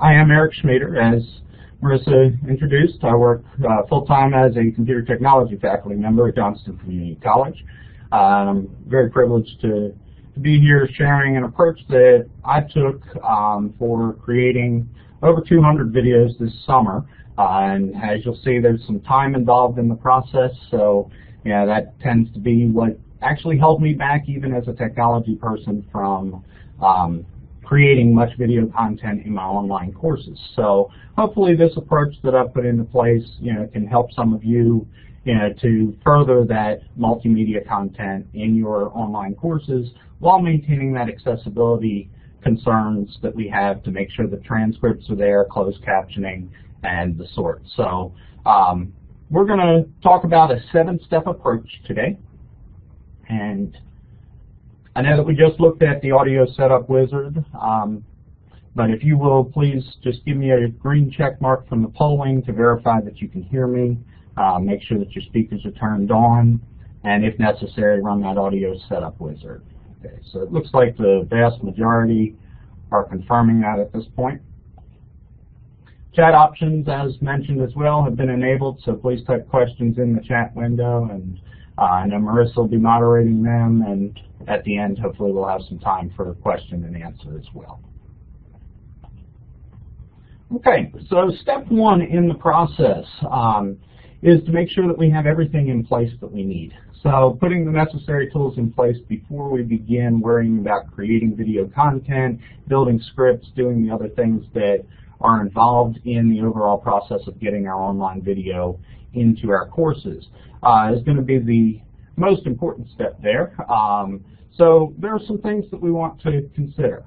I am Eric Schmieder. As Marissa introduced, I work full-time as a computer technology faculty member at Johnston Community College. I'm very privileged to be here sharing an approach that I took for creating over 200 videos this summer. And as you'll see, there's some time involved in the process, so yeah, that tends to be what actually held me back even as a technology person from creating much video content in my online courses. So hopefully this approach that I've put into place, can help some of you, to further that multimedia content in your online courses while maintaining that accessibility concerns that we have to make sure the transcripts are there, closed captioning, and the sort. So we're going to talk about a 7-step approach today. And I know that we just looked at the audio setup wizard, but if you will, please just give me a green check mark from the polling to verify that you can hear me. Make sure that your speakers are turned on, and if necessary, run that audio setup wizard. Okay, so it looks like the vast majority are confirming that at this point. Chat options, as mentioned as well, have been enabled, so please type questions in the chat window, and I know Marissa will be moderating them, and at the end, hopefully we'll have some time for question and answer as well. Okay, so step 1 in the process is to make sure that we have everything in place that we need. So putting the necessary tools in place before we begin worrying about creating video content, building scripts, doing the other things that are involved in the overall process of getting our online video into our courses is going to be the most important step there. So there are some things that we want to consider.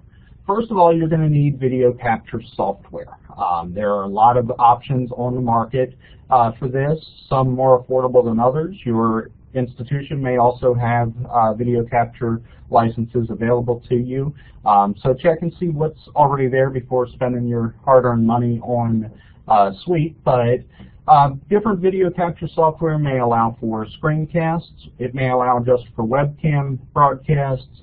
First of all, you're going to need video capture software. There are a lot of options on the market for this, some more affordable than others. Your institution may also have video capture licenses available to you. So check and see what's already there before spending your hard-earned money on Suite. But different video capture software may allow for screencasts. It may allow just for webcam broadcasts.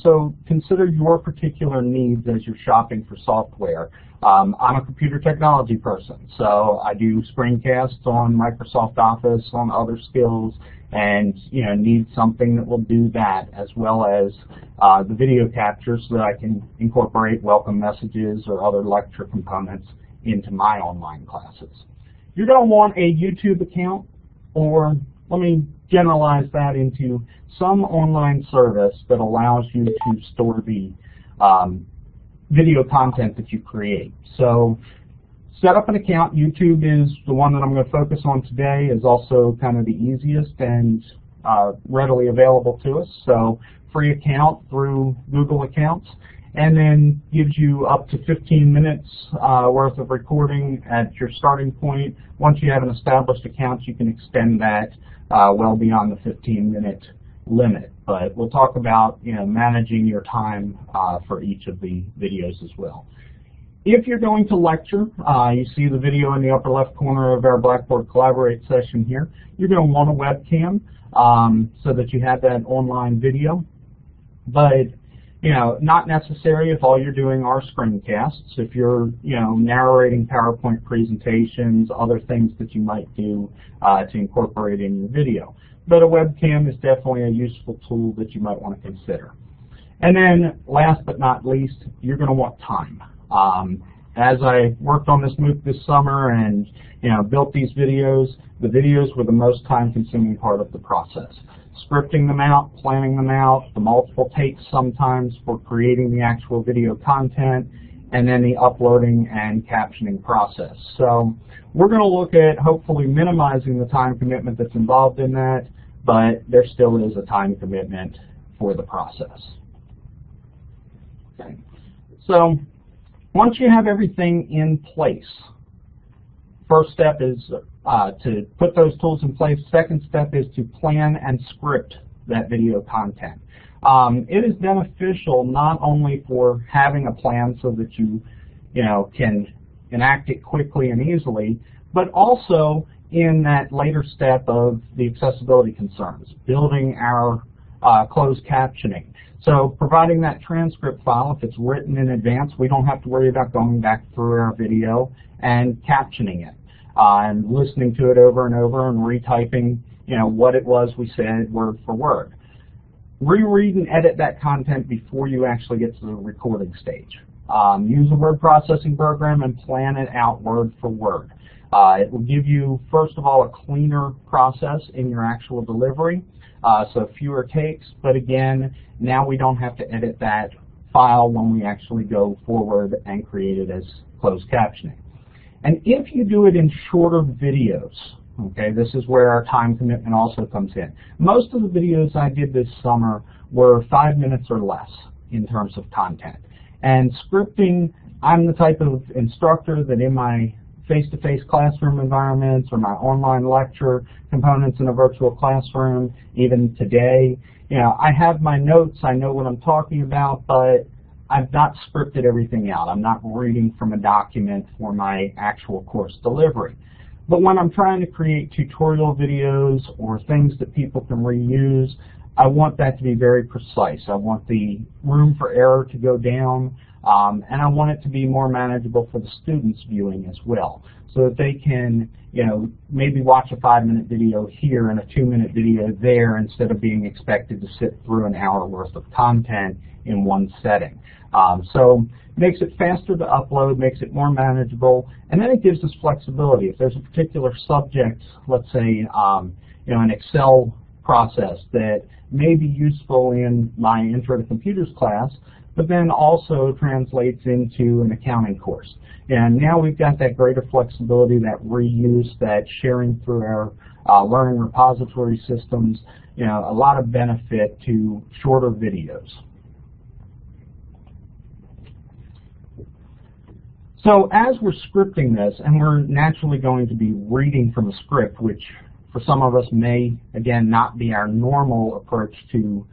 So consider your particular needs as you're shopping for software. I'm a computer technology person, so I do screencasts on Microsoft Office, on other skills, and need something that will do that, as well as the video capture so that I can incorporate welcome messages or other lecture components into my online classes. You're going to want a YouTube account, or let me generalize that into some online service that allows you to store the video content that you create. So set up an account. YouTube is the one that I'm going to focus on today, is also kind of the easiest and readily available to us. So free account through Google Accounts, and then gives you up to 15 minutes worth of recording at your starting point. Once you have an established account, you can extend that well beyond the 15-minute limit. But we'll talk about managing your time for each of the videos as well. If you're going to lecture, you see the video in the upper left corner of our Blackboard Collaborate session here. You're going to want a webcam so that you have that online video. But not necessary if all you're doing are screencasts. If you're narrating PowerPoint presentations, other things that you might do to incorporate in your video. But a webcam is definitely a useful tool that you might want to consider. And then last but not least, you're going to want time. As I worked on this MOOC this summer and built these videos, the videos were the most time-consuming part of the process. Scripting them out, planning them out, the multiple takes sometimes for creating the actual video content, and then the uploading and captioning process. So we're going to look at hopefully minimizing the time commitment that's involved in that, but there still is a time commitment for the process. Okay. So once you have everything in place, first step is to put those tools in place. Second step is to plan and script that video content. It is beneficial not only for having a plan so that you can enact it quickly and easily, but also in that later step of the accessibility concerns, building our closed captioning. So providing that transcript file, if it's written in advance, we don't have to worry about going back through our video and captioning it and listening to it over and over and retyping, what it was we said word for word. Reread and edit that content before you actually get to the recording stage. Use a word processing program and plan it out word for word. It will give you, first of all, a cleaner process in your actual delivery, so fewer takes, but again, now we don't have to edit that file when we actually go forward and create it as closed captioning. And if you do it in shorter videos, okay, this is where our time commitment also comes in. Most of the videos I did this summer were 5 minutes or less in terms of content. And scripting, I'm the type of instructor that in my face-to-face classroom environments or my online lecture components in a virtual classroom, even today, I have my notes, I know what I'm talking about, but I've not scripted everything out. I'm not reading from a document for my actual course delivery. But when I'm trying to create tutorial videos or things that people can reuse, I want that to be very precise. I want the room for error to go down, and I want it to be more manageable for the students viewing as well, so that they can, maybe watch a 5-minute video here and a 2-minute video there instead of being expected to sit through an hour worth of content in one setting. So makes it faster to upload, makes it more manageable, and then it gives us flexibility. If there's a particular subject, let's say, an Excel process that may be useful in my Intro to Computers class, but then also translates into an accounting course. And now we've got that greater flexibility, that reuse, that sharing through our learning repository systems, a lot of benefit to shorter videos. So as we're scripting this, and we're naturally going to be reading from a script, which for some of us may, again, not be our normal approach to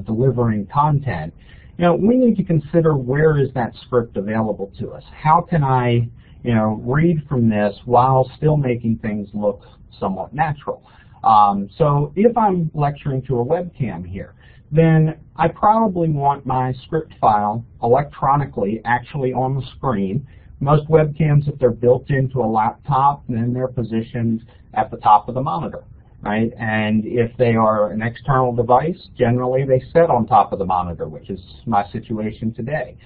delivering content, we need to consider where is that script available to us. How can I, read from this while still making things look somewhat natural? So if I'm lecturing to a webcam here, then I probably want my script file electronically actually on the screen. Most webcams, if they're built into a laptop, then they're positioned at the top of the monitor, right? And if they are an external device, generally they sit on top of the monitor, which is my situation today.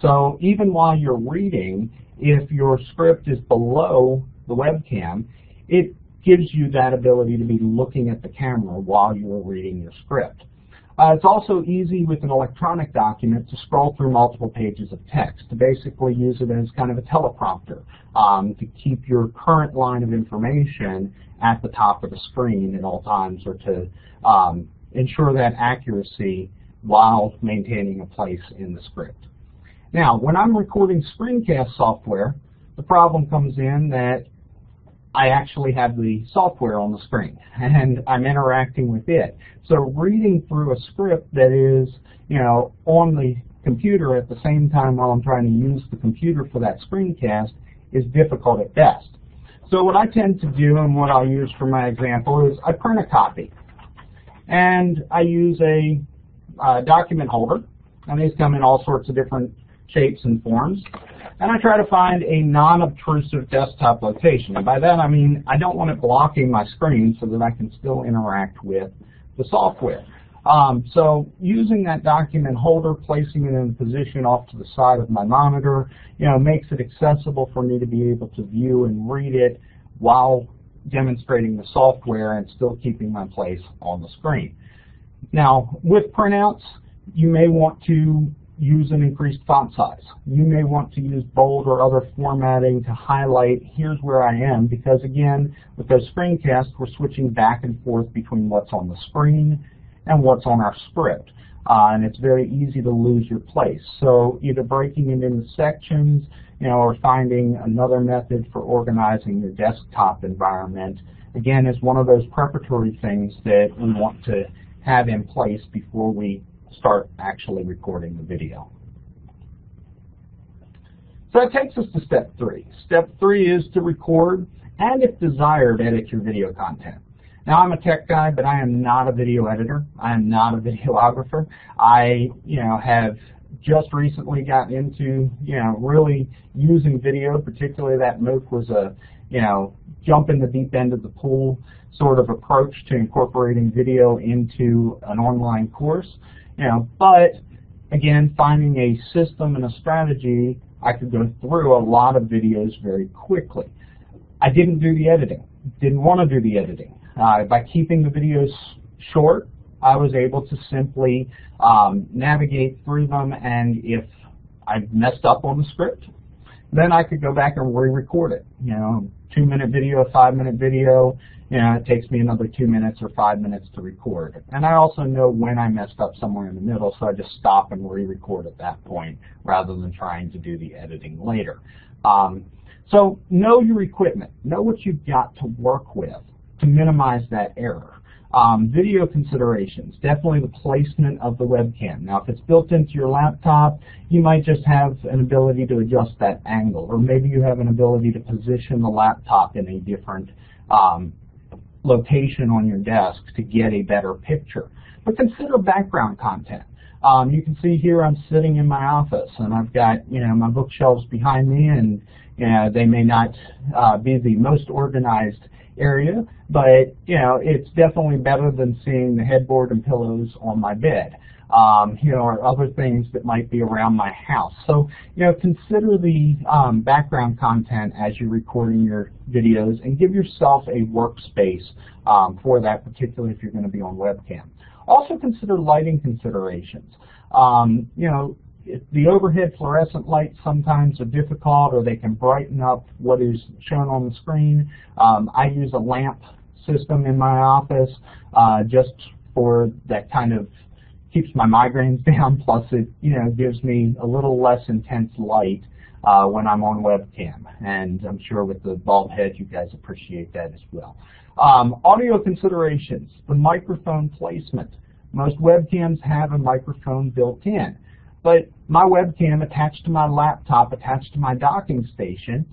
So even while you're reading, if your script is below the webcam, it gives you that ability to be looking at the camera while you're reading your script. It's also easy with an electronic document to scroll through multiple pages of text, to basically use it as kind of a teleprompter, to keep your current line of information at the top of the screen at all times, or to ensure that accuracy while maintaining a place in the script. Now, when I'm recording screencast software, the problem comes in that I actually have the software on the screen, and I'm interacting with it. So reading through a script that is, on the computer at the same time while I'm trying to use the computer for that screencast is difficult at best. So what I tend to do, and what I'll use for my example, is I print a copy, and I use a document holder, and these come in all sorts of different shapes and forms. And I try to find a non-obtrusive desktop location. And by that I mean I don't want it blocking my screen so that I can still interact with the software. So using that document holder, placing it in a position off to the side of my monitor, makes it accessible for me to be able to view and read it while demonstrating the software and still keeping my place on the screen. Now, with printouts, you may want to use an increased font size. You may want to use bold or other formatting to highlight, here's where I am, because again, with those screencasts, we're switching back and forth between what's on the screen and what's on our script. And it's very easy to lose your place. So either breaking it into sections, or finding another method for organizing your desktop environment, again, is one of those preparatory things that we want to have in place before we start actually recording the video. So that takes us to step 3. Step 3 is to record and, if desired, edit your video content. Now, I'm a tech guy, but I am not a video editor. I am not a videographer. I, have just recently gotten into, really using video, particularly that MOOC was a, jump in the deep end of the pool sort of approach to incorporating video into an online course. But again, finding a system and a strategy, I could go through a lot of videos very quickly. I didn't do the editing. Didn't want to do the editing. By keeping the videos short, I was able to simply navigate through them, and if I messed up on the script, then I could go back and re-record it. 2-minute video, 5-minute video, it takes me another 2 minutes or 5 minutes to record. And I also know when I messed up somewhere in the middle, so I just stop and re-record at that point rather than trying to do the editing later. So know your equipment. Know what you've got to work with to minimize that error. Video considerations, definitely the placement of the webcam. Now, if it's built into your laptop, you might just have an ability to adjust that angle, or maybe you have an ability to position the laptop in a different location on your desk to get a better picture. But consider background content. You can see here I'm sitting in my office, and I've got my bookshelves behind me, and they may not be the most organized area, but it's definitely better than seeing the headboard and pillows on my bed, or other things that might be around my house. So consider the background content as you're recording your videos, and give yourself a workspace for that, particularly if you're going to be on webcam. Also consider lighting considerations. The overhead fluorescent lights sometimes are difficult, or they can brighten up what is shown on the screen. I use a lamp system in my office just for that kind of keeps my migraines down, plus it gives me a little less intense light when I'm on webcam. And I'm sure with the bald head you guys appreciate that as well. Audio considerations, the microphone placement. Most webcams have a microphone built in. But my webcam attached to my laptop, attached to my docking station,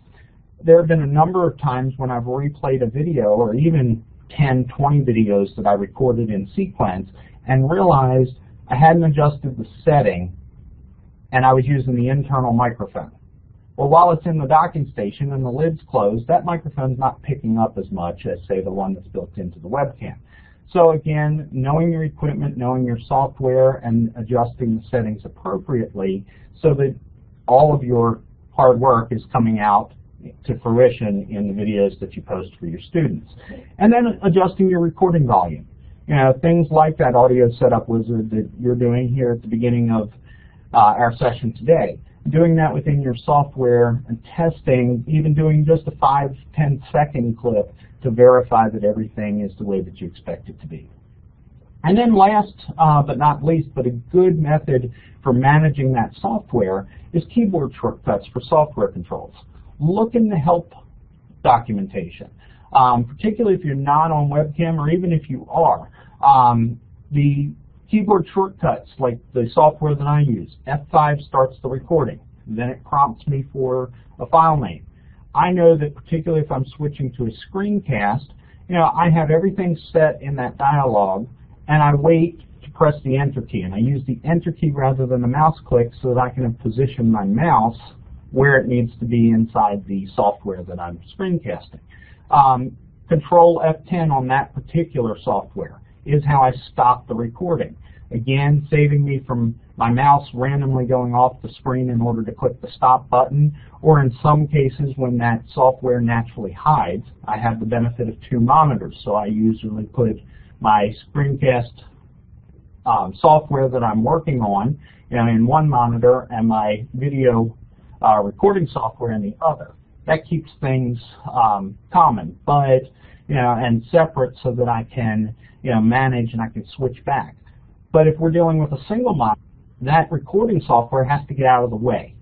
there have been a number of times when I've replayed a video, or even 10, 20 videos that I recorded in sequence, and realized I hadn't adjusted the setting, and I was using the internal microphone. Well, while it's in the docking station and the lid's closed, that microphone's not picking up as much as, say, the one that's built into the webcam. So again, knowing your equipment, knowing your software, and adjusting the settings appropriately so that all of your hard work is coming out to fruition in the videos that you post for your students. And then adjusting your recording volume. Things like that audio setup wizard that you're doing here at the beginning of our session today. Doing that within your software and testing, even doing just a 5-10 second clip to verify that everything is the way that you expect it to be. And then last but not least, but a good method for managing that software is keyboard shortcuts for software controls. Look in the help documentation, particularly if you're not on webcam, or even if you are. The keyboard shortcuts, like the software that I use, F5 starts the recording. Then it prompts me for a file name. I know that particularly if I'm switching to a screencast, I have everything set in that dialog, and I wait to press the Enter key. And I use the Enter key rather than the mouse click so that I can position my mouse where it needs to be inside the software that I'm screencasting. Control F10 on that particular software is how I stop the recording. Again, saving me from my mouse randomly going off the screen in order to click the stop button, or in some cases when that software naturally hides, I have the benefit of 2 monitors, so I usually put my screencast software that I'm working on in one monitor and my video recording software in the other. That keeps things common, but and separate so that I can manage and I can switch back. But if we're dealing with a single monitor, that recording software has to get out of the way.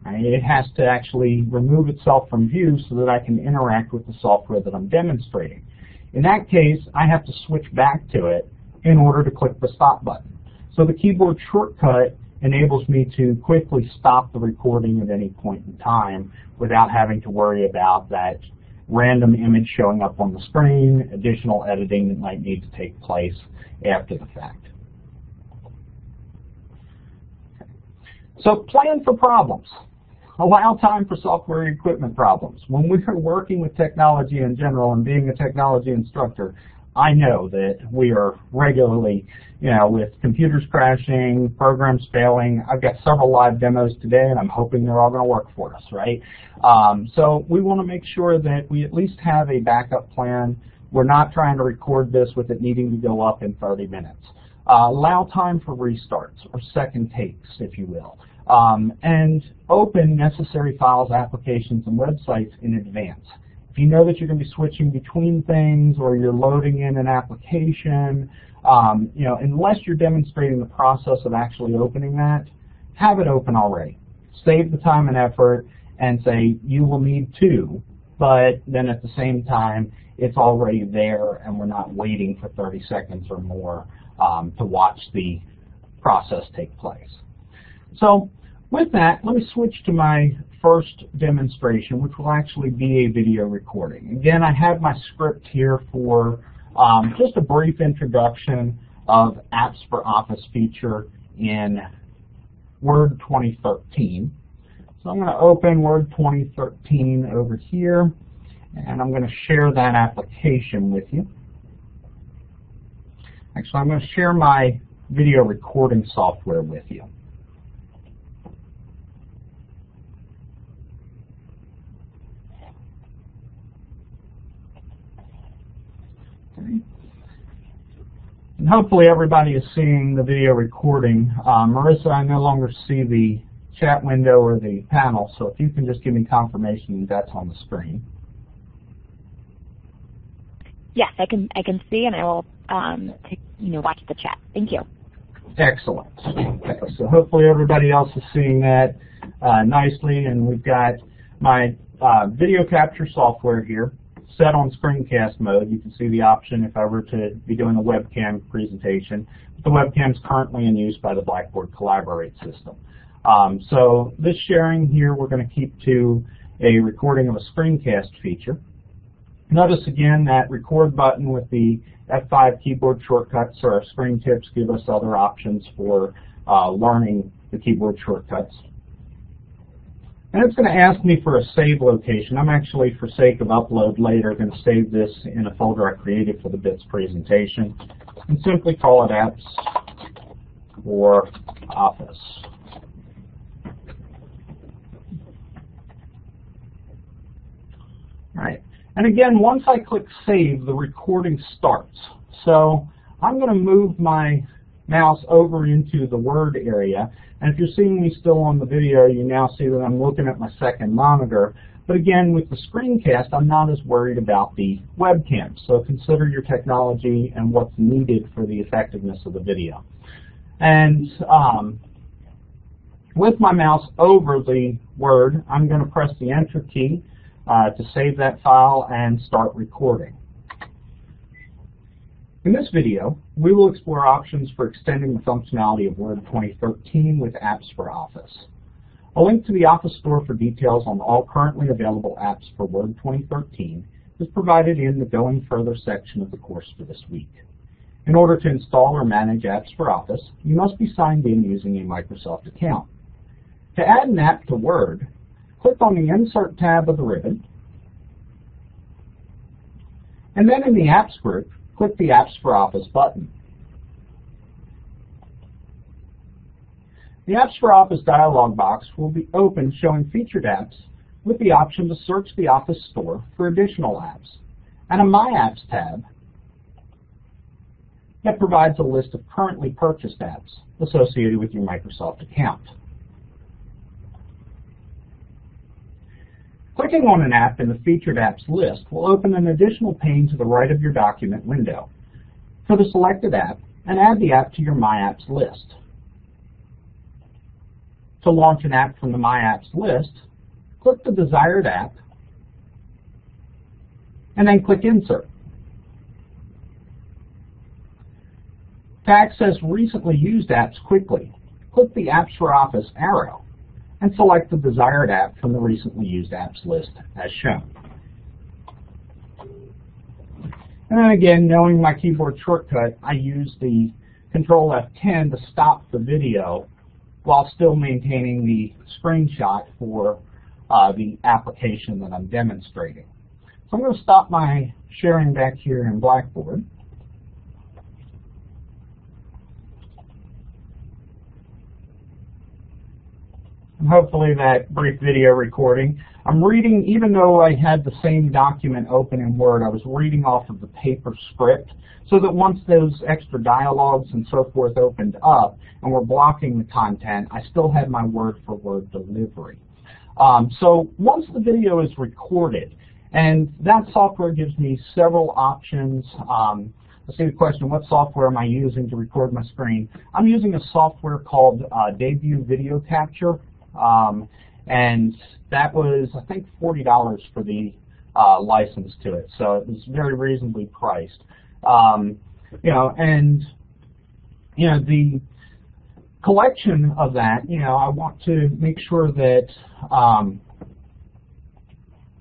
Right? It has to actually remove itself from view so that I can interact with the software that I'm demonstrating. In that case, I have to switch back to it in order to click the stop button. So the keyboard shortcut enables me to quickly stop the recording at any point in time without having to worry about that random image showing up on the screen, additional editing that might need to take place after the fact. So plan for problems. Allow time for software and equipment problems. When we are working with technology in general and being a technology instructor, I know that we are regularly, with computers crashing, programs failing. I've got several live demos today, and I'm hoping they're all going to work for us, right? So we want to make sure that we at least have a backup plan. We're not trying to record this with it needing to go up in 30 minutes. Allow time for restarts or second takes, if you will. And open necessary files, applications, and websites in advance. If you know that you're going to be switching between things or you're loading in an application, unless you're demonstrating the process of actually opening that, have it open already. Save the time and effort and say you will need to, but then at the same time it's already there and we're not waiting for 30 seconds or more to watch the process take place. So with that, let me switch to my first demonstration, which will actually be a video recording. Again, I have my script here for just a brief introduction of Apps for Office feature in Word 2013. So I'm going to open Word 2013 over here, and I'm going to share that application with you. Actually, I'm going to share my video recording software with you. And hopefully everybody is seeing the video recording. Marissa, I no longer see the chat window or the panel, so if you can just give me confirmation that's on the screen. Yes, I can see, and I will watch the chat. Thank you. Excellent. Okay, so hopefully everybody else is seeing that nicely, and we've got my video capture software here set on screencast mode. You can see the option if I were to be doing a webcam presentation. The webcam is currently in use by the Blackboard Collaborate system. So this sharing here we're going to keep to a recording of a screencast feature. Notice again that record button with the F5 keyboard shortcuts or our screen tips give us other options for learning the keyboard shortcuts. And it's going to ask me for a save location. I'm actually, for sake of upload later, going to save this in a folder I created for the BITS presentation and simply call it Apps for Office. All right. And again, once I click Save, the recording starts. So I'm going to move my mouse over into the Word area. And if you're seeing me still on the video, you now see that I'm looking at my second monitor. But again, with the screencast, I'm not as worried about the webcam. So consider your technology and what's needed for the effectiveness of the video. And with my mouse over the Word, I'm going to press the Enter key to save that file and start recording. In this video, we will explore options for extending the functionality of Word 2013 with Apps for Office. A link to the Office Store for details on all currently available apps for Word 2013 is provided in the Going Further section of the course for this week. In order to install or manage Apps for Office, you must be signed in using a Microsoft account. To add an app to Word, click on the Insert tab of the ribbon, and then in the Apps group, click the Apps for Office button. The Apps for Office dialog box will be open showing featured apps with the option to search the Office Store for additional apps, and a My Apps tab that provides a list of currently purchased apps associated with your Microsoft account. Clicking on an app in the Featured Apps list will open an additional pane to the right of your document window for the selected app and add the app to your My Apps list. To launch an app from the My Apps list, click the desired app and then click Insert. To access recently used apps quickly, click the Apps for Office arrow and select the desired app from the recently used apps list as shown. And then again, knowing my keyboard shortcut, I use the Control F10 to stop the video while still maintaining the screenshot for the application that I'm demonstrating. So I'm going to stop my sharing back here in Blackboard. And hopefully that brief video recording, I'm reading, even though I had the same document open in Word, I was reading off of the paper script, so that once those extra dialogues and so forth opened up and were blocking the content, I still had my word-for-word delivery. So once the video is recorded, and that software gives me several options. Let's see the question, what software am I using to record my screen? I'm using a software called Debut Video Capture. And that was, I think, $40 for the license to it, so it was very reasonably priced. The collection of that, I want to make sure that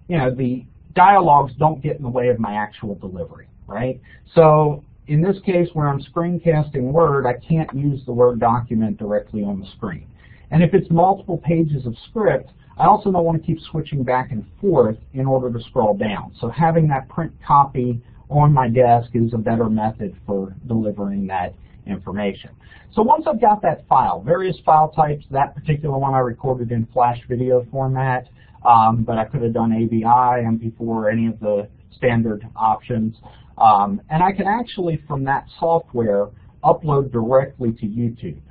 the dialogues don't get in the way of my actual delivery, right? So in this case, where I'm screencasting Word, I can't use the Word document directly on the screen. And if it's multiple pages of script, I also don't want to keep switching back and forth in order to scroll down. So having that print copy on my desk is a better method for delivering that information. So once I've got that file, various file types, that particular one I recorded in Flash video format, but I could have done AVI, MP4, any of the standard options. And I can actually, from that software, upload directly to YouTube.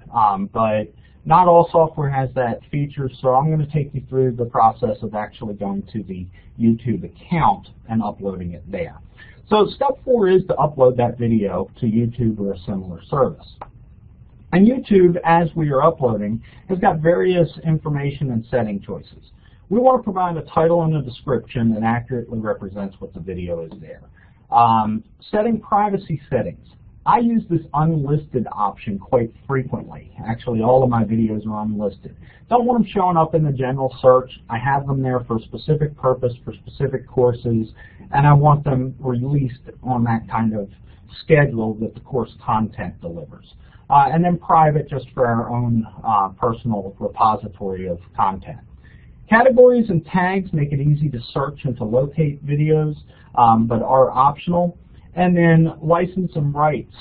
But not all software has that feature, so I'm going to take you through the process of actually going to the YouTube account and uploading it there. So step 4 is to upload that video to YouTube or a similar service. And YouTube, as we are uploading, has got various information and setting choices. We want to provide a title and a description that accurately represents what the video is there. Setting privacy settings. I use this unlisted option quite frequently. Actually, all of my videos are unlisted. Don't want them showing up in the general search. I have them there for a specific purpose, for specific courses, and I want them released on that kind of schedule that the course content delivers. And then private, just for our own personal repository of content. Categories and tags make it easy to search and to locate videos, but are optional. And then license and rights,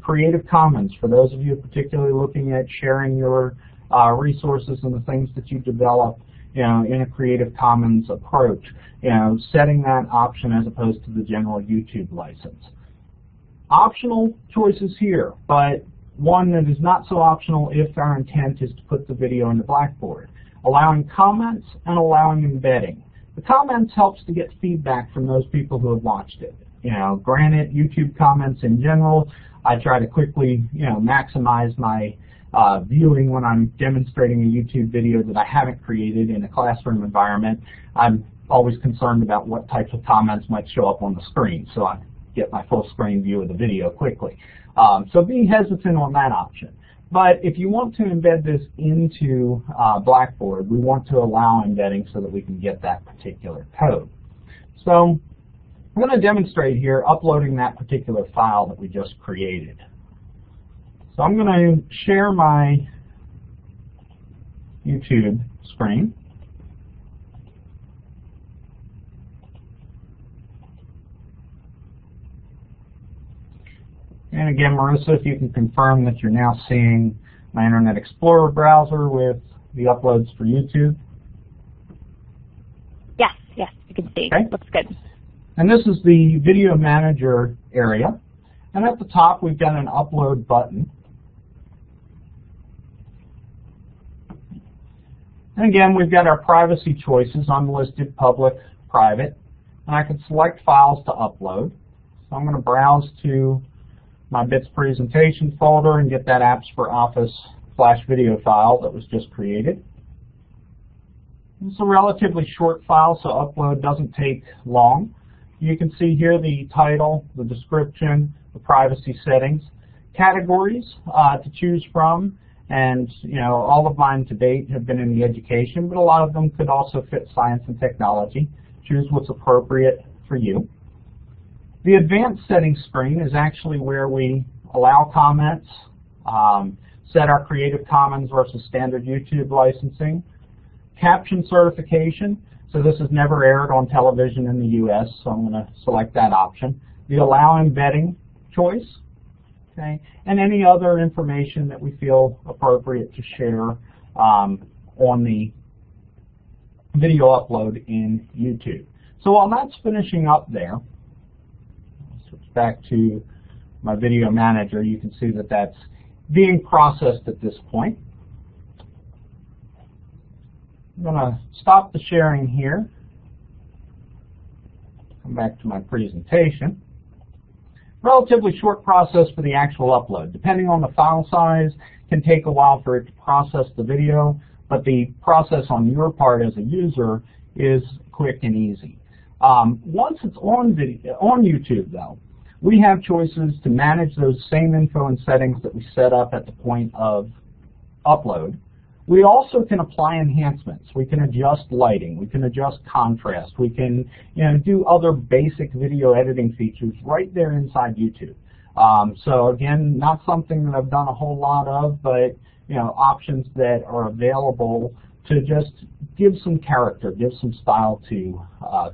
Creative Commons, for those of you particularly looking at sharing your resources and the things that you develop, in a Creative Commons approach, setting that option as opposed to the general YouTube license. Optional choices here, but one that is not so optional if our intent is to put the video into Blackboard. Allowing comments and allowing embedding. The comments helps to get feedback from those people who have watched it. Granted, YouTube comments in general, I try to quickly, maximize my viewing when I'm demonstrating a YouTube video that I haven't created in a classroom environment. I'm always concerned about what types of comments might show up on the screen, so I get my full screen view of the video quickly. So be hesitant on that option. But if you want to embed this into Blackboard, we want to allow embedding so that we can get that particular code. So I'm going to demonstrate here uploading that particular file that we just created. So I'm going to share my YouTube screen. And again, Marissa, if you can confirm that you're now seeing my Internet Explorer browser with the uploads for YouTube. Yes, you can see. Okay. Looks good. And this is the Video Manager area. And at the top, we've got an Upload button. And again, we've got our privacy choices, unlisted, public, private. And I can select files to upload. So I'm going to browse to my Bits Presentation folder and get that Apps for Office Flash video file that was just created. It's a relatively short file, so upload doesn't take long. You can see here the title, the description, the privacy settings, categories to choose from, and all of mine to date have been in the education, but a lot of them could also fit science and technology. Choose what's appropriate for you. The advanced settings screen is actually where we allow comments, set our Creative Commons versus standard YouTube licensing, caption certification, so this is never aired on television in the US, so I'm going to select that option. The allow embedding choice, okay, and any other information that we feel appropriate to share on the video upload in YouTube. So while that's finishing up there, I'll switch back to my video manager. You can see that that's being processed at this point. I'm going to stop the sharing here. Come back to my presentation. Relatively short process for the actual upload. Depending on the file size, it can take a while for it to process the video, but the process on your part as a user is quick and easy. Once it's on YouTube, though, we have choices to manage those same info and settings that we set up at the point of upload. We also can apply enhancements. We can adjust lighting. We can adjust contrast. We can, do other basic video editing features right there inside YouTube. So again, not something that I've done a whole lot of, but options that are available to just give some character, give some style to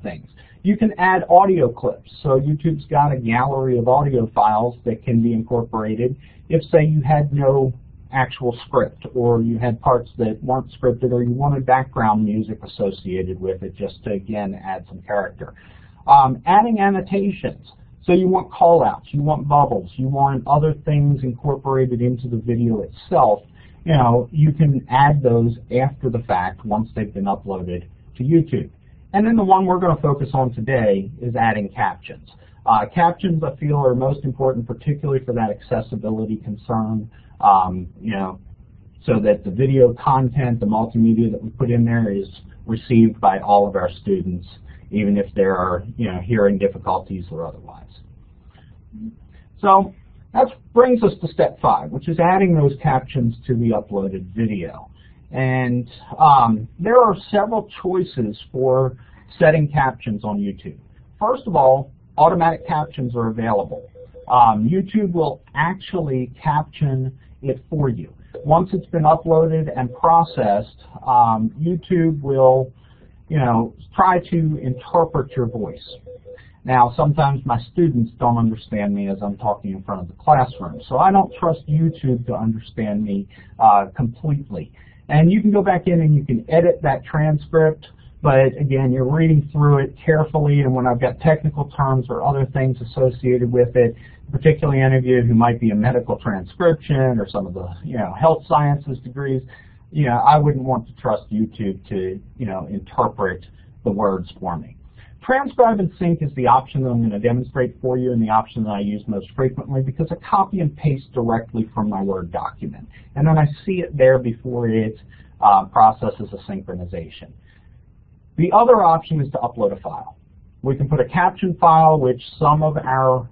things. You can add audio clips. So YouTube's got a gallery of audio files that can be incorporated if, say, you had no actual script, or you had parts that weren't scripted, or you wanted background music associated with it, just to, again, add some character. Adding annotations. So you want call-outs, you want bubbles, you want other things incorporated into the video itself. You can add those after the fact once they've been uploaded to YouTube. And then the one we're going to focus on today is adding captions. Captions, I feel, are most important, particularly for that accessibility concern. So that the video content, the multimedia that we put in there is received by all of our students, even if there are, hearing difficulties or otherwise. So that brings us to step 5, which is adding those captions to the uploaded video. And there are several choices for setting captions on YouTube. First of all, automatic captions are available. YouTube will actually caption it for you. Once it's been uploaded and processed, YouTube will, try to interpret your voice. Now, sometimes my students don't understand me as I'm talking in front of the classroom, so I don't trust YouTube to understand me completely. And you can go back in and you can edit that transcript, but again, you're reading through it carefully, and when I've got technical terms or other things associated with it, particularly any of you who might be in medical transcription or some of the health sciences degrees, I wouldn't want to trust YouTube to interpret the words for me. Transcribe and sync is the option that I'm going to demonstrate for you, and the option that I use most frequently, because I copy and paste directly from my Word document, and then I see it there before it processes a synchronization. The other option is to upload a file. We can put a caption file, which some of our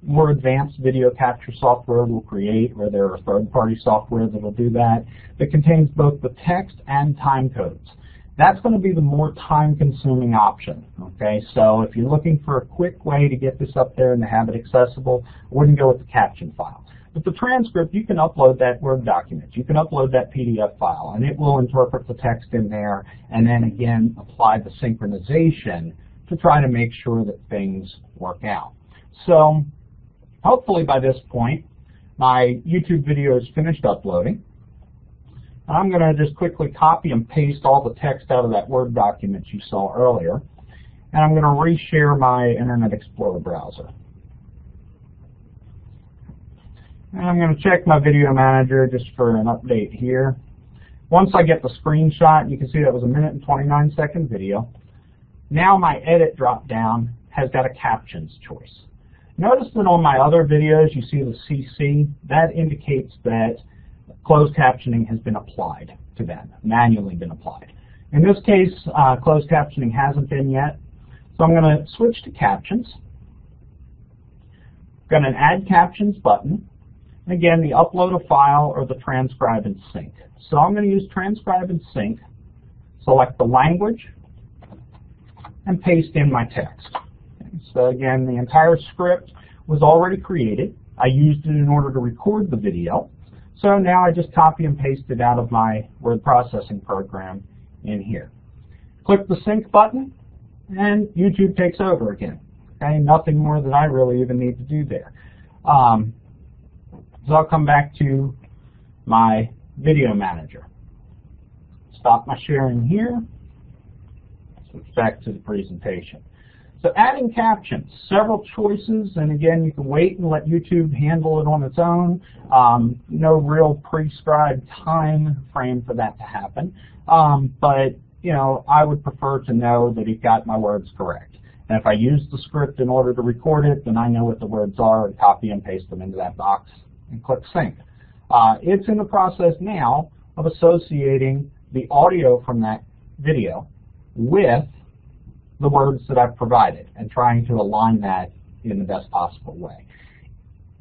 more advanced video capture software will create, or there are third-party software that will do that contains both the text and time codes. That's going to be the more time-consuming option. Okay, so if you're looking for a quick way to get this up there and to have it accessible, I wouldn't go with the caption file. But the transcript, you can upload that Word document. You can upload that PDF file, and it will interpret the text in there, and then again apply the synchronization to try to make sure that things work out. So hopefully by this point, my YouTube video is finished uploading. I'm going to just quickly copy and paste all the text out of that Word document you saw earlier, and I'm going to reshare my Internet Explorer browser. And I'm going to check my video manager just for an update here. Once I get the screenshot, you can see that was a 1 and 29-second video. Now my edit drop-down has got a captions choice. Notice that on my other videos you see the CC. That indicates that closed captioning has been applied to them, manually been applied. In this case, closed captioning hasn't been yet, so I'm going to switch to captions. I'm going to add captions button. Again, the upload a file or the transcribe and sync. So I'm going to use transcribe and sync, select the language, and paste in my text. Okay, So again, the entire script was already created. I used it in order to record the video. So now I just copy and paste it out of my word processing program in here. Click the sync button, and YouTube takes over again. Okay, nothing more that I really even need to do there. So I'll come back to my video manager. Stop my sharing here. Switch back to the presentation. So adding captions, several choices, and again, you can wait and let YouTube handle it on its own. No real prescribed time frame for that to happen. But you know, I would prefer to know that he got my words correct. And if I use the script in order to record it, then I know what the words are and copy and paste them into that box and click sync. It's in the process now of associating the audio from that video with the words that I've provided and trying to align that in the best possible way.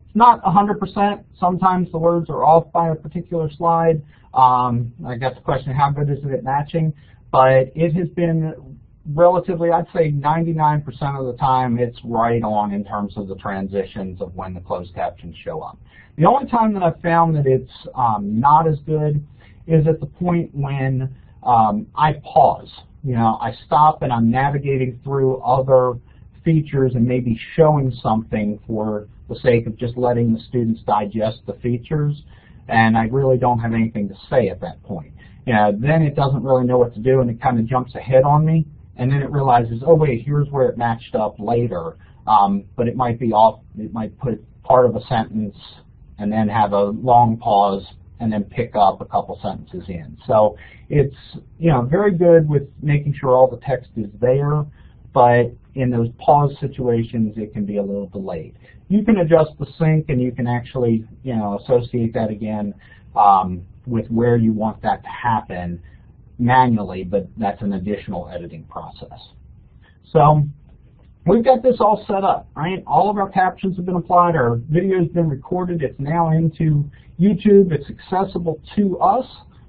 It's not 100%. Sometimes the words are off by a particular slide. I got the question, how good is it at matching? But it has been relatively, I'd say 99% of the time, it's right on in terms of the transitions of when the closed captions show up. The only time that I've found that it's not as good is at the point when I pause. You know, I stop and I'm navigating through other features and maybe showing something for the sake of just letting the students digest the features, and I really don't have anything to say at that point. You know, then it doesn't really know what to do and it kind of jumps ahead on me, and then it realizes, oh wait, here's where it matched up later, but it might be off, it might put part of a sentence and then have a long pause and then pick up a couple sentences in. So it's, you know, very good with making sure all the text is there, but in those pause situations it can be a little delayed. You can adjust the sync and you can actually, you know, associate that again with where you want that to happen manually, but that's an additional editing process. So we've got this all set up, right? All of our captions have been applied, our video's been recorded, it's now into YouTube, it's accessible to us.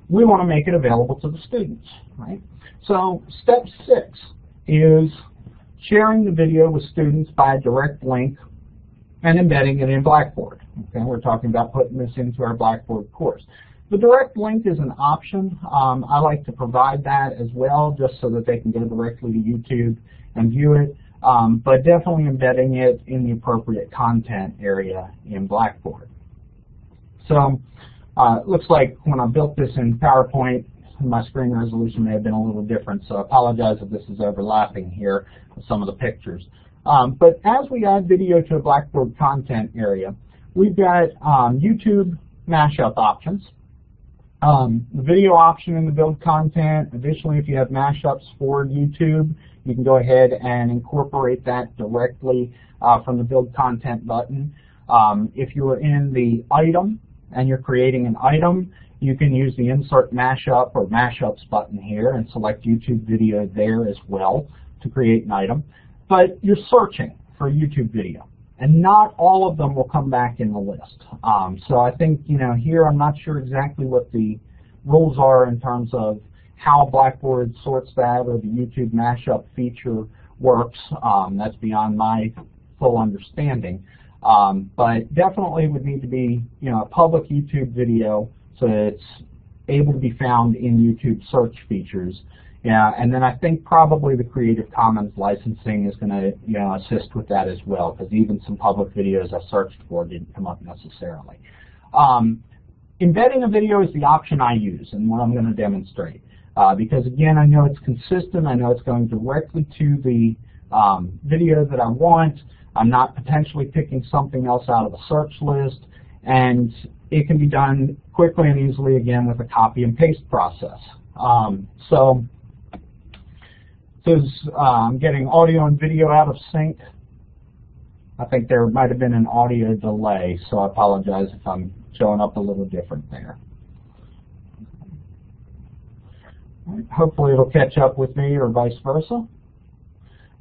We want to make it available to the students, right? So step 6 is sharing the video with students by a direct link and embedding it in Blackboard. Okay, we're talking about putting this into our Blackboard course. The direct link is an option. I like to provide that as well, just so that they can go directly to YouTube and view it, but definitely embedding it in the appropriate content area in Blackboard. So it looks like when I built this in PowerPoint, my screen resolution may have been a little different, so I apologize if this is overlapping here with some of the pictures. But as we add video to a Blackboard content area, we've got YouTube mashup options. The video option in the build content. Additionally, if you have mashups for YouTube, you can go ahead and incorporate that directly from the build content button. If you are in the item and you're creating an item, you can use the insert mashup or mashups button here and select YouTube video there as well to create an item. But you're searching for YouTube video, and not all of them will come back in the list. So I think, you know, here I'm not sure exactly what the rules are in terms of how Blackboard sorts that or the YouTube mashup feature works. That's beyond my full understanding. But definitely would need to be, you know, a public YouTube video so that it's able to be found in YouTube search features. Yeah, and then I think probably the Creative Commons licensing is going to, you know, assist with that as well, because even some public videos I searched for didn't come up necessarily. Embedding a video is the option I use and what I'm going to demonstrate, because again, I know it's consistent. I know it's going directly to the video that I want. I'm not potentially picking something else out of a search list, and it can be done quickly and easily again with a copy and paste process. So I'm getting audio and video out of sync. I think there might have been an audio delay, so I apologize if I'm showing up a little different there. Hopefully it'll catch up with me or vice versa.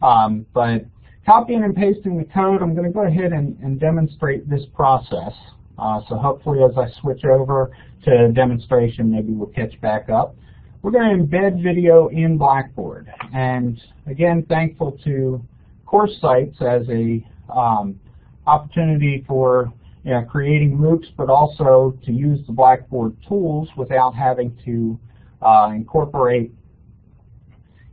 But copying and pasting the code, I'm going to go ahead and demonstrate this process. So hopefully as I switch over to demonstration, maybe we'll catch back up. We're going to embed video in Blackboard. And again, thankful to course sites as a opportunity for creating MOOCs, but also to use the Blackboard tools without having to incorporate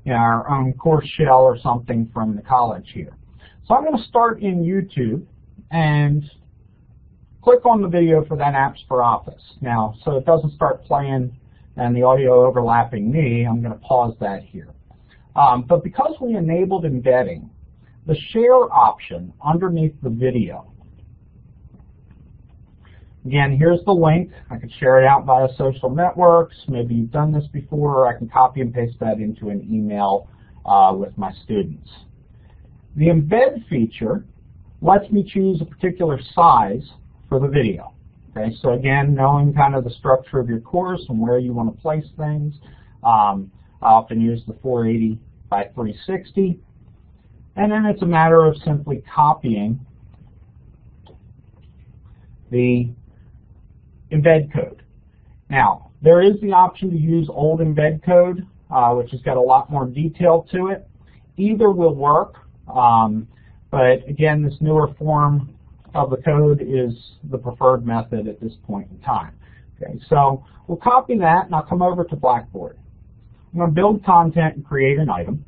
our own course shell or something from the college here. So I'm going to start in YouTube and click on the video for that Apps for Office. Now, so it doesn't start playing and the audio overlapping me, I'm going to pause that here. But because we enabled embedding, the share option underneath the video, again, here's the link. I can share it out via social networks. Maybe you've done this before, or I can copy and paste that into an email with my students. The embed feature lets me choose a particular size for the video. Okay, so again, knowing kind of the structure of your course and where you want to place things, I often use the 480 by 360, and then it's a matter of simply copying the embed code. Now, there is the option to use old embed code, which has got a lot more detail to it. Either will work, but again, this newer form of the code is the preferred method at this point in time. Okay, so we'll copy that, and I'll come over to Blackboard. I'm going to build content and create an item.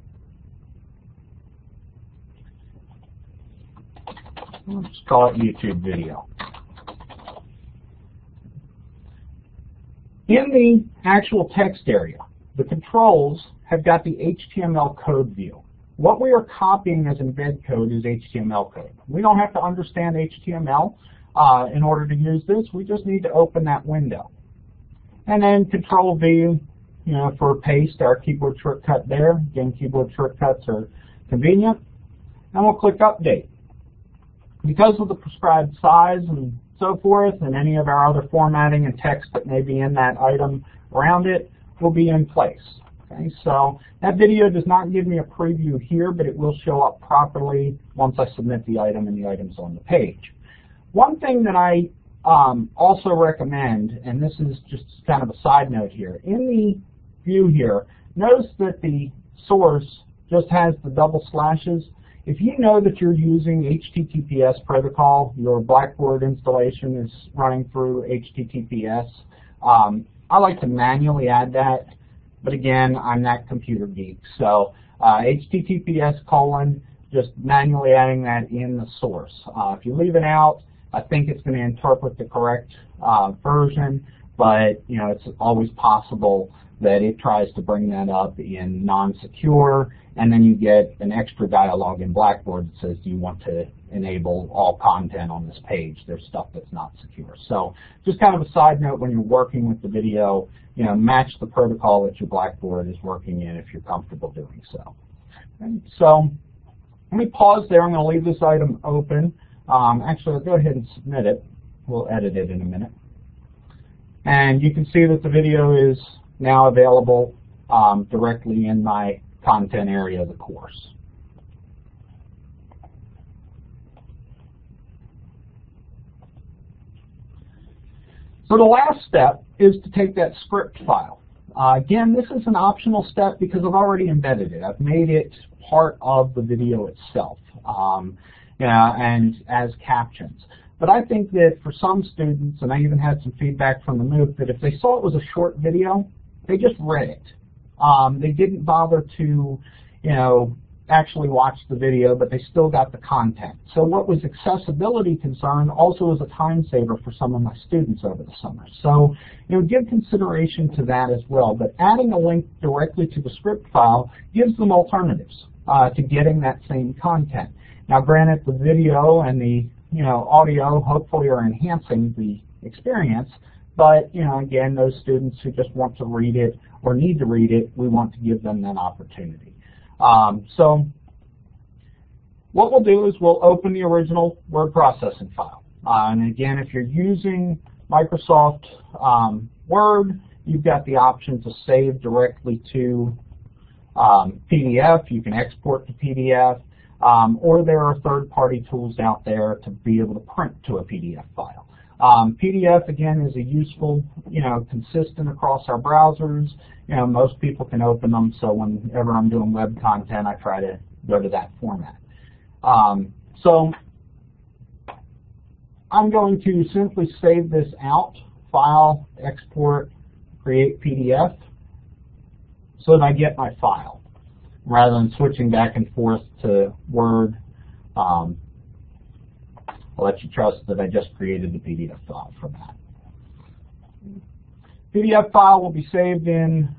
Let's call it YouTube video. In the actual text area, the controls have got the HTML code view. What we are copying as embed code is HTML code. We don't have to understand HTML in order to use this. We just need to open that window. And then Control V, for paste, our keyboard shortcut there. Again, keyboard shortcuts are convenient. And we'll click Update. Because of the prescribed size and so forth, and any of our other formatting and text that may be in that item around it will be in place. Okay, so that video does not give me a preview here, but it will show up properly once I submit the item and the item's on the page. One thing that I also recommend, and this is just kind of a side note here, in the view here, notice that the source just has the double slashes. If you know that you're using HTTPS protocol, your Blackboard installation is running through HTTPS, I like to manually add that. But again, I'm not computer geek, so HTTPS : just manually adding that in the source. If you leave it out, I think it's going to interpret the correct version, but it's always possible that it tries to bring that up in non-secure, and then you get an extra dialog in Blackboard that says, do you want to enable all content on this page? There's stuff that's not secure. So just kind of a side note, when you're working with the video, match the protocol that your Blackboard is working in if you're comfortable doing so. Okay, so let me pause there. I'm going to leave this item open. Actually, I'll go ahead and submit it. We'll edit it in a minute. And you can see that the video is now available directly in my content area of the course. So the last step is to take that script file. Again, this is an optional step because I've already embedded it. I've made it part of the video itself and as captions. But I think that for some students, and I even had some feedback from the MOOC, that if they saw it was a short video, they just read it. They didn't bother to, actually watch the video, but they still got the content. So what was accessibility concern also was a time saver for some of my students over the summer. So, give consideration to that as well. But adding a link directly to the script file gives them alternatives to getting that same content. Now, granted, the video and the audio hopefully are enhancing the experience, but again, those students who just want to read it or need to read it, we want to give them that opportunity. So what we'll do is we'll open the original word processing file. And again, if you're using Microsoft Word, you've got the option to save directly to PDF. You can export to PDF. Or there are third-party tools out there to be able to print to a PDF file. PDF, again, is a useful, consistent across our browsers. Most people can open them, so whenever I'm doing web content, I try to go to that format. So I'm going to simply save this out, File, Export, Create PDF, so that I get my file, rather than switching back and forth to Word. I'll let you trust that I just created the PDF file for that. PDF file will be saved in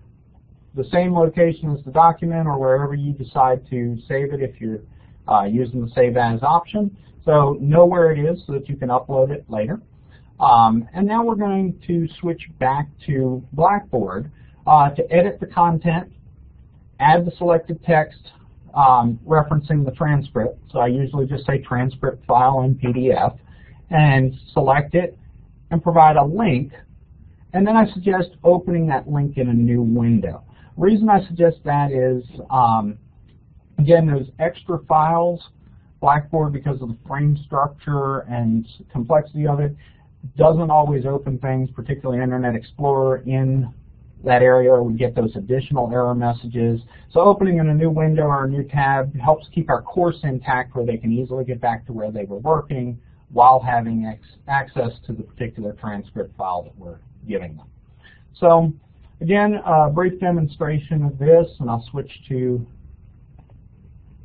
the same location as the document or wherever you decide to save it if you're using the Save As option. So know where it is so that you can upload it later. And now we're going to switch back to Blackboard to edit the content, add the selected text referencing the transcript. So I usually just say transcript file in PDF and select it and provide a link. And then I suggest opening that link in a new window. The reason I suggest that is, again, those extra files, Blackboard, because of the frame structure and complexity of it, doesn't always open things, particularly Internet Explorer, in that area, or we get those additional error messages. So opening in a new window or a new tab helps keep our course intact where they can easily get back to where they were working while having access to the particular transcript file that we're giving them. So again, a brief demonstration of this, and I'll switch to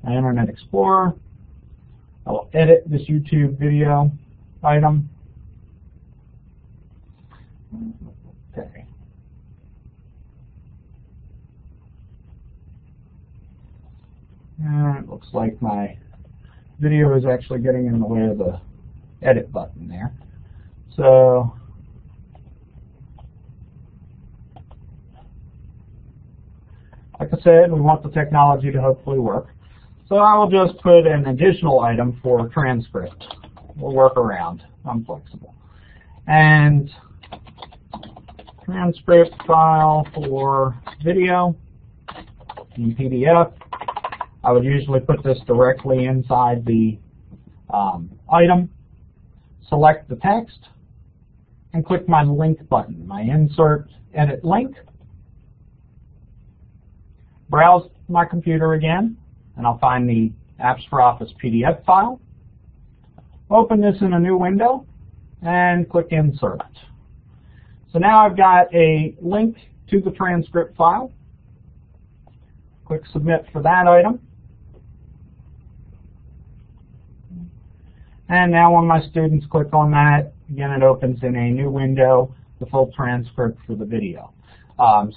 Internet Explorer. I will edit this YouTube video item. Okay. And it looks like my video is actually getting in the way of the edit button there. So like I said, we want the technology to hopefully work. So I will just put an additional item for transcript. We'll work around. I'm flexible. And transcript file for video in PDF. I would usually put this directly inside the item, select the text, and click my link button, my Insert Edit Link. Browse my computer again, and I'll find the Apps for Office PDF file. Open this in a new window, and click Insert. So now I've got a link to the transcript file. Click Submit for that item. And now when my students click on that, again, it opens in a new window the full transcript for the video.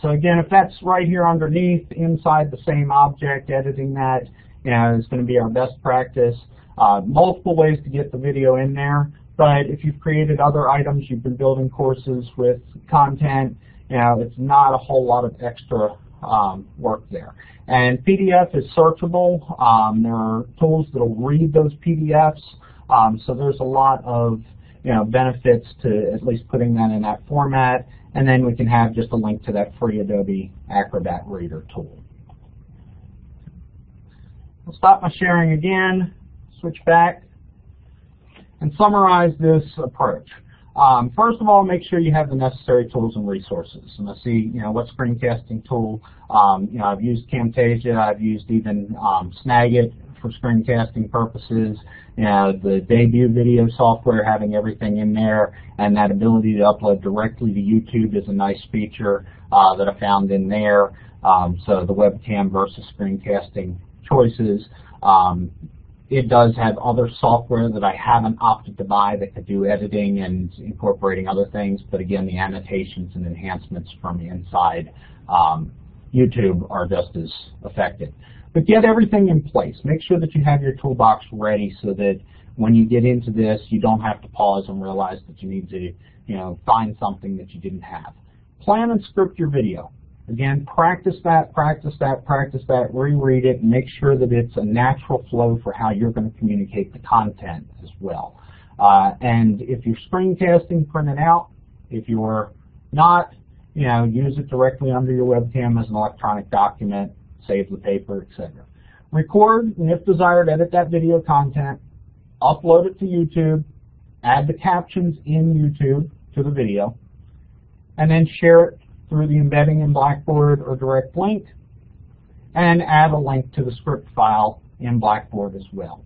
So again, if that's right here underneath, inside the same object, editing that, is going to be our best practice. Multiple ways to get the video in there, but if you've created other items, you've been building courses with content, it's not a whole lot of extra work there. And PDF is searchable. There are tools that will read those PDFs. So there's a lot of benefits to at least putting that in that format, and then we can have just a link to that free Adobe Acrobat Reader tool. I'll stop my sharing again, switch back, and summarize this approach. First of all, make sure you have the necessary tools and resources. And I see, what screencasting tool. I've used Camtasia. I've used even Snagit for screencasting purposes. The debut video software, having everything in there, and that ability to upload directly to YouTube is a nice feature that I found in there. So the webcam versus screencasting choices. It does have other software that I haven't opted to buy that could do editing and incorporating other things, but again, the annotations and enhancements from inside YouTube are just as effective. But get everything in place. Make sure that you have your toolbox ready so that when you get into this, you don't have to pause and realize that you need to, find something that you didn't have. Plan and script your video. Again, practice that, reread it, and make sure that it's a natural flow for how you're going to communicate the content as well. And if you're screencasting, print it out. If you're not, use it directly under your webcam as an electronic document, save the paper, etc. Record, and if desired, edit that video content, upload it to YouTube, add the captions in YouTube to the video, and then share it through the embedding in Blackboard or direct link, and add a link to the script file in Blackboard as well.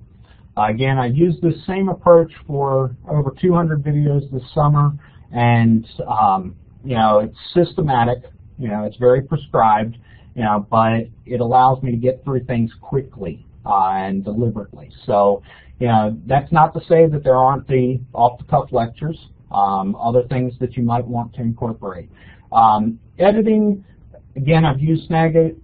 Again, I used this same approach for over 200 videos this summer, and it's systematic. It's very prescribed, but it allows me to get through things quickly and deliberately. So, that's not to say that there aren't the off-the-cuff lectures, other things that you might want to incorporate. Editing, again, I've used Snagit,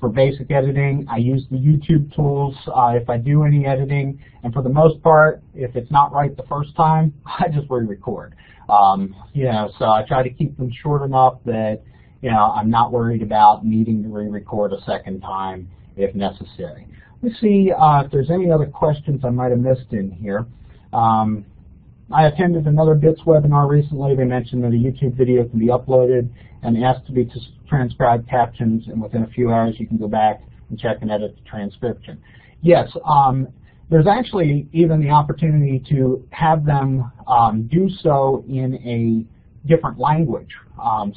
for basic editing. I use the YouTube tools if I do any editing, and for the most part, if it's not right the first time, I just re-record. So I try to keep them short enough that, I'm not worried about needing to re-record a second time if necessary. Let me see if there's any other questions I might have missed in here. I attended another BITS webinar recently. They mentioned that a YouTube video can be uploaded and asked to be transcribed captions, and within a few hours you can go back and check and edit the transcription. Yes, there's actually even the opportunity to have them do so in a different language.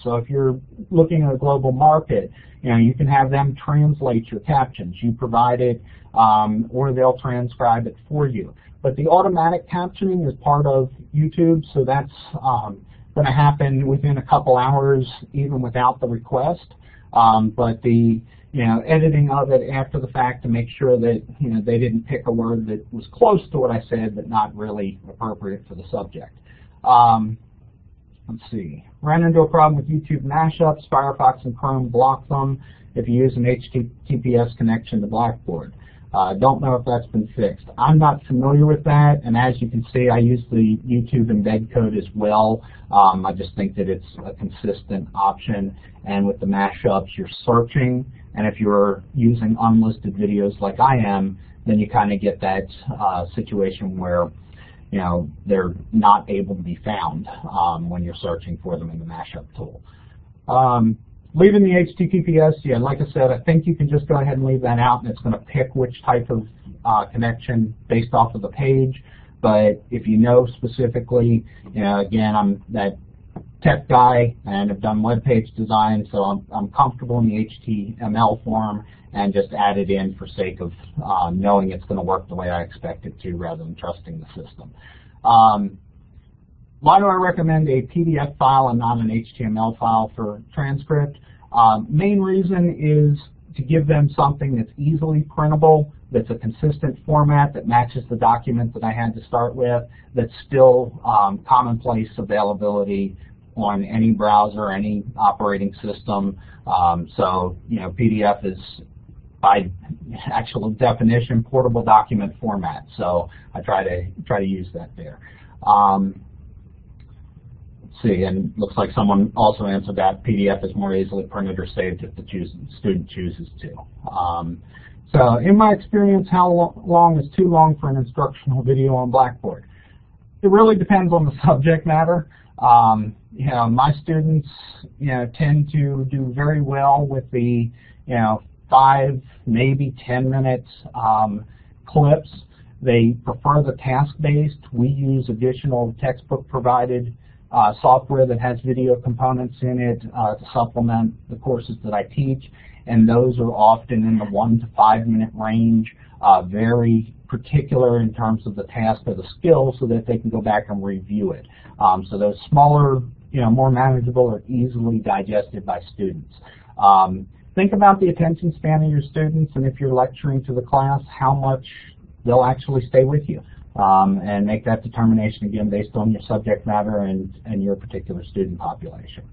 So if you're looking at a global market, you can have them translate your captions. You provide it, or they'll transcribe it for you. But the automatic captioning is part of YouTube, so that's going to happen within a couple hours, even without the request. But the editing of it after the fact to make sure that they didn't pick a word that was close to what I said, but not really appropriate for the subject. Let's see. Ran into a problem with YouTube mashups. Firefox and Chrome block them if you use an HTTPS connection to Blackboard. Don't know if that's been fixed. I'm not familiar with that, and as you can see, I use the YouTube embed code as well. I just think that it's a consistent option, and with the mashups, you're searching, and if you're using unlisted videos like I am, then you kind of get that situation where they're not able to be found when you're searching for them in the mashup tool. Leaving the HTTPS, yeah, like I said, I think you can just go ahead and leave that out, and it's going to pick which type of connection based off of the page. But if you know specifically, again, I'm that tech guy and have done web page design, so I'm comfortable in the HTML form and just add it in for sake of knowing it's going to work the way I expect it to rather than trusting the system. Why do I recommend a PDF file and not an HTML file for transcript? Main reason is to give them something that's easily printable, that's a consistent format that matches the document that I had to start with, that's still commonplace availability on any browser, any operating system. So, PDF is by actual definition portable document format. So I try to use that there. See, and looks like someone also answered that PDF is more easily printed or saved if the student chooses to. So in my experience, how long is too long for an instructional video on Blackboard? It really depends on the subject matter. My students, tend to do very well with the, 5, maybe 10 minutes clips. They prefer the task-based. We use additional textbook-provided software that has video components in it to supplement the courses that I teach, and those are often in the 1 to 5 minute range, very particular in terms of the task or the skill so that they can go back and review it. So those smaller, more manageable are easily digested by students. Think about the attention span of your students, and if you're lecturing to the class, how much they'll actually stay with you. And make that determination again based on your subject matter and your particular student population.